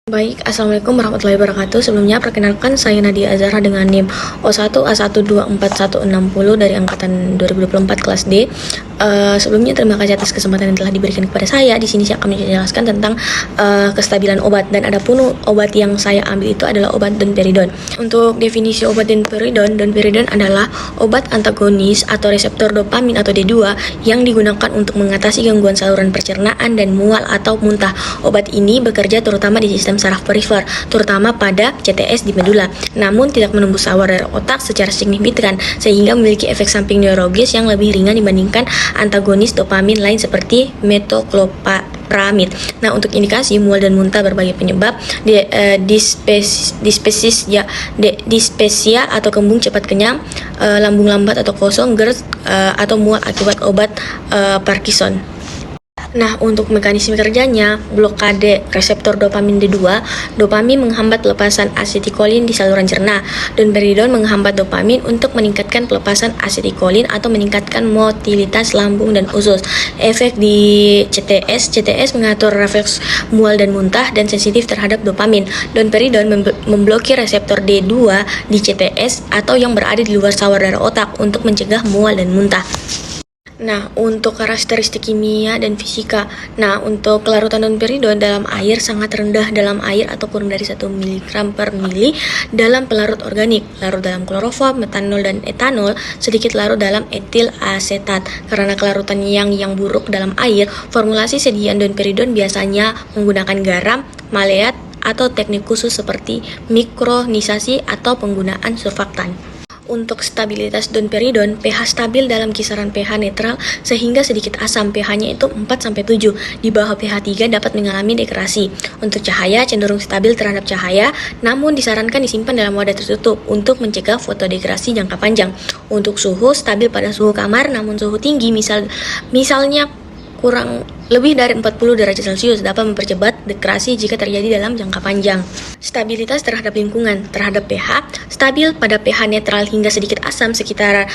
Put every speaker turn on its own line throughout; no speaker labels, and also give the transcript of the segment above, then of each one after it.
Baik, Assalamualaikum warahmatullahi wabarakatuh. Sebelumnya, perkenalkan saya Nadia Azhara dengan NIM O1A1241160 dari Angkatan 2024 kelas D. Sebelumnya, terima kasih atas kesempatan yang telah diberikan kepada saya. Di sini saya akan menjelaskan tentang kestabilan obat. Dan adapun obat yang saya ambil itu adalah obat domperidon. Untuk definisi obat domperidon adalah obat antagonis atau reseptor dopamin atau D2 yang digunakan untuk mengatasi gangguan saluran pencernaan dan mual atau muntah. Obat ini bekerja terutama di sistem saraf perifer, terutama pada CTS di medula, namun tidak menembus sawar dari otak secara signifikan, sehingga memiliki efek samping neurologis yang lebih ringan dibandingkan antagonis dopamin lain seperti metoclopramid. Nah, untuk indikasi mual dan muntah berbagai penyebab, dispepsia atau kembung cepat kenyang, lambung lambat atau kosong, GERD, atau mual akibat obat Parkinson. Nah, untuk mekanisme kerjanya, blokade reseptor dopamin D2, dopamin menghambat pelepasan asetilkolin di saluran cerna. Domperidon menghambat dopamin untuk meningkatkan pelepasan asetilkolin atau meningkatkan motilitas lambung dan usus. Efek di CTS mengatur refleks mual dan muntah dan sensitif terhadap dopamin. Domperidon memblokir reseptor D2 di CTS atau yang berada di luar sawar darah otak untuk mencegah mual dan muntah. Nah, untuk karakteristik kimia dan fisika. Nah, untuk larutan domperidon dalam air sangat rendah dalam air atau kurang dari 1 mg per mili dalam pelarut organik, larut dalam kloroform, metanol dan etanol, sedikit larut dalam etil asetat. Karena kelarutan yang buruk dalam air, formulasi sediaan domperidon biasanya menggunakan garam, maleat, atau teknik khusus seperti mikronisasi atau penggunaan surfaktan. Untuk stabilitas domperidon, pH stabil dalam kisaran pH netral sehingga sedikit asam, pH-nya itu 4-7. Di bawah pH 3 dapat mengalami degradasi. Untuk cahaya cenderung stabil terhadap cahaya, namun disarankan disimpan dalam wadah tertutup untuk mencegah fotodegradasi jangka panjang. Untuk suhu, stabil pada suhu kamar, namun suhu tinggi misalnya kurang lebih dari 40 derajat Celcius dapat mempercepat degradasi jika terjadi dalam jangka panjang. Stabilitas terhadap lingkungan, terhadap pH, stabil pada pH netral hingga sedikit asam sekitar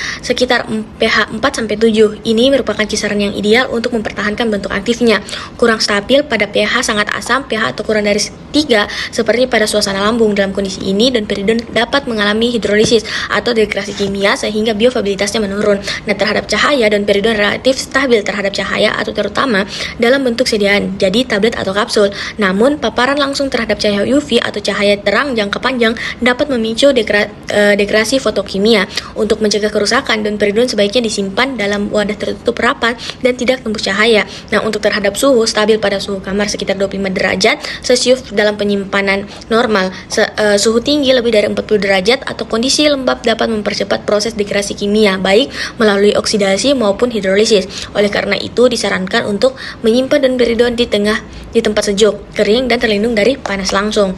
pH 4-7. Ini merupakan kisaran yang ideal untuk mempertahankan bentuk aktifnya. Kurang stabil pada pH sangat asam, pH atau kurang dari 3 seperti pada suasana lambung. Dalam kondisi ini, domperidon dapat mengalami hidrolisis atau degradasi kimia sehingga biofabilitasnya menurun. Nah, terhadap cahaya, domperidon relatif stabil terhadap cahaya atau terutama dalam bentuk sediaan, jadi tablet atau kapsul. Namun, paparan langsung terhadap cahaya UV atau cahaya terang jangka panjang dapat memicu degradasi fotokimia. Untuk mencegah kerusakan, domperidon sebaiknya disimpan dalam wadah tertutup rapat dan tidak tembus cahaya. Nah, untuk terhadap suhu, stabil pada suhu kamar sekitar 25 derajat Celcius dalam penyimpanan normal. Suhu tinggi lebih dari 40 derajat atau kondisi lembab dapat mempercepat proses degradasi kimia, baik melalui oksidasi maupun hidrolisis. Oleh karena itu, disarankan untuk menyimpan domperidon di tempat sejuk, kering, dan terlindung dari panas langsung.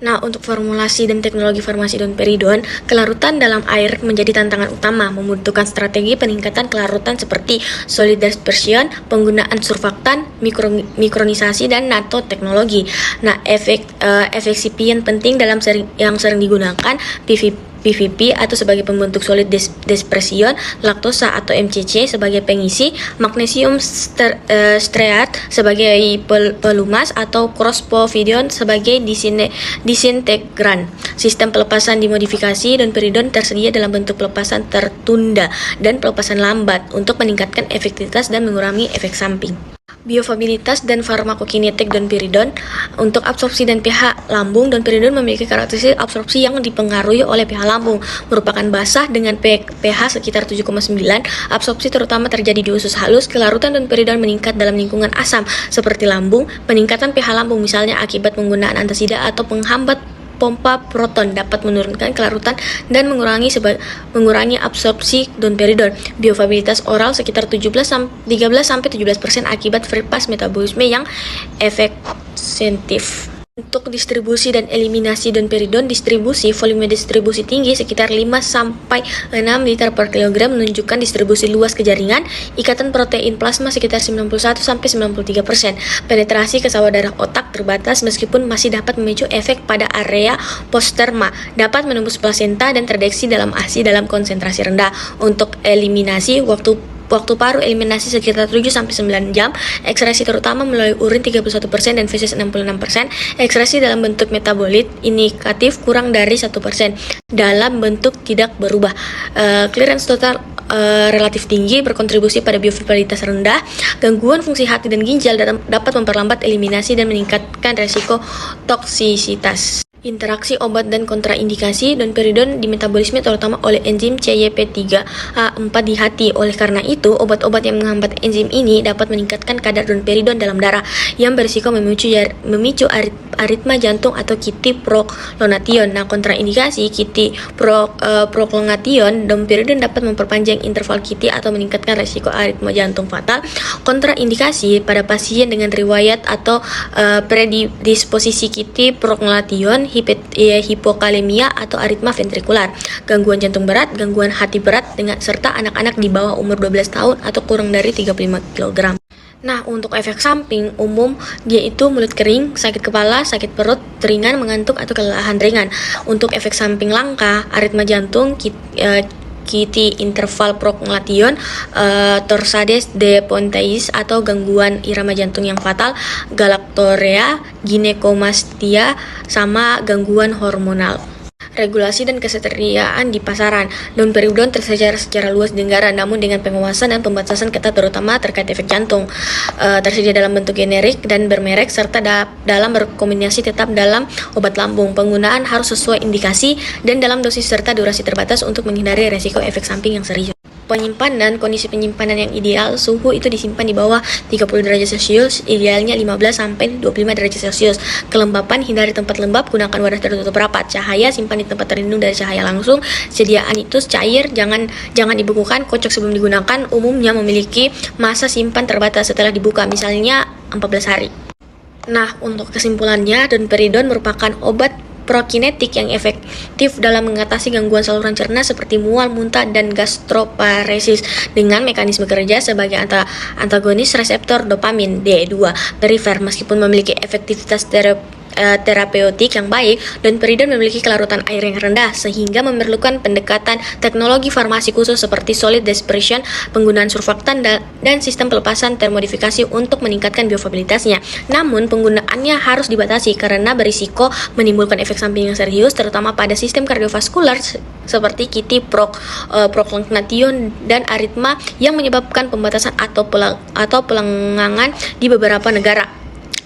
Nah, untuk formulasi dan teknologi farmasi domperidon, kelarutan dalam air menjadi tantangan utama, membutuhkan strategi peningkatan kelarutan seperti solid dispersion, penggunaan surfaktan, mikronisasi, dan nanoteknologi. Nah, efeksipien penting yang sering digunakan PVP atau sebagai pembentuk solid dispersion, laktosa atau MCC sebagai pengisi, magnesium stearat sebagai pelumas, atau crospovidon sebagai disintegran. Sistem pelepasan dimodifikasi. Domperidon tersedia dalam bentuk pelepasan tertunda dan pelepasan lambat untuk meningkatkan efektivitas dan mengurangi efek samping. Biofabilitas dan farmakokinetik domperidon. Untuk absorpsi dan pH lambung, domperidon memiliki karakteristik absorpsi yang dipengaruhi oleh pH lambung, merupakan basah dengan pH sekitar 7,9. Absorpsi terutama terjadi di usus halus. Kelarutan domperidon meningkat dalam lingkungan asam seperti lambung. Peningkatan pH lambung misalnya akibat penggunaan antasida atau penghambat pompa proton dapat menurunkan kelarutan dan mengurangi absorpsi domperidon. Biofabilitas oral sekitar 13-17% akibat bypass metabolisme yang efektif. Untuk distribusi dan eliminasi domperidon, volume distribusi tinggi sekitar 5-6 liter per kilogram menunjukkan distribusi luas ke jaringan. Ikatan protein plasma sekitar 91-93%. Penetrasi ke sawah darah otak terbatas meskipun masih dapat memicu efek pada area posterma. Dapat menembus plasenta dan terdeteksi dalam ASI dalam konsentrasi rendah. Untuk eliminasi, waktu waktu paru eliminasi sekitar 7-9 jam, ekskresi terutama melalui urin 31% dan feses 66%, ekskresi dalam bentuk metabolit indikatif kurang dari 1% dalam bentuk tidak berubah. Clearance total relatif tinggi berkontribusi pada bioavailabilitas rendah. Gangguan fungsi hati dan ginjal dapat memperlambat eliminasi dan meningkatkan resiko toksisitas. Interaksi obat dan kontraindikasi domperidon di metabolisme terutama oleh enzim CYP3A4 di hati. Oleh karena itu, obat-obat yang menghambat enzim ini dapat meningkatkan kadar domperidon dalam darah yang berisiko memicu aritma jantung atau QT proglonation. Nah, kontraindikasi QT proglonation, domperidon dapat memperpanjang interval QT atau meningkatkan resiko aritma jantung fatal. Kontraindikasi pada pasien dengan riwayat atau predisposisi QT proglonation, hipokalemia atau aritma ventrikular, gangguan jantung berat, gangguan hati berat, serta anak-anak di bawah umur 12 tahun atau kurang dari 35 kg. Nah, untuk efek samping umum yaitu mulut kering, sakit kepala, sakit perut, ringan, mengantuk atau kelelahan ringan. Untuk efek samping langka, aritma jantung, QT interval proglonation, torsades de Pontais atau gangguan irama jantung yang fatal, galaktorea, ginekomastia, sama gangguan hormonal. Regulasi dan ketersediaan di pasaran. Domperidon tersedia secara luas di negara, namun dengan pengawasan dan pembatasan ketat terutama terkait efek jantung. Tersedia dalam bentuk generik dan bermerek serta dalam berkombinasi tetap dalam obat lambung. Penggunaan harus sesuai indikasi dan dalam dosis serta durasi terbatas untuk menghindari resiko efek samping yang serius. Penyimpanan, kondisi penyimpanan yang ideal, suhu itu disimpan di bawah 30 derajat Celcius, idealnya 15-25 derajat Celcius. Kelembapan, hindari tempat lembab, gunakan wadah tertutup rapat. Cahaya, simpan di tempat terlindung dari cahaya langsung. Sediaan itu cair, jangan dibekukan, kocok sebelum digunakan, umumnya memiliki masa simpan terbatas setelah dibuka, misalnya 14 hari. Nah, untuk kesimpulannya, domperidon merupakan obat prokinetik yang efektif dalam mengatasi gangguan saluran cerna seperti mual, muntah, dan gastroparesis dengan mekanisme kerja sebagai antagonis reseptor dopamin D2 perifer. Meskipun memiliki efektivitas terapeutik yang baik, domperidon memiliki kelarutan air yang rendah sehingga memerlukan pendekatan teknologi farmasi khusus seperti solid dispersion, penggunaan surfaktan dan sistem pelepasan termodifikasi untuk meningkatkan bioavailabilitasnya. Namun penggunaannya harus dibatasi karena berisiko menimbulkan efek samping yang serius terutama pada sistem kardiovaskular seperti QT proglonation dan aritma yang menyebabkan pembatasan atau pelanggangan di beberapa negara.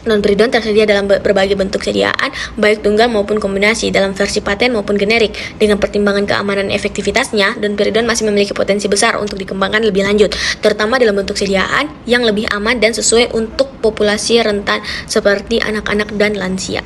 Domperidon tersedia dalam berbagai bentuk sediaan, baik tunggal maupun kombinasi, dalam versi paten maupun generik. Dengan pertimbangan keamanan dan efektivitasnya, domperidon masih memiliki potensi besar untuk dikembangkan lebih lanjut, terutama dalam bentuk sediaan yang lebih aman dan sesuai untuk populasi rentan seperti anak-anak dan lansia.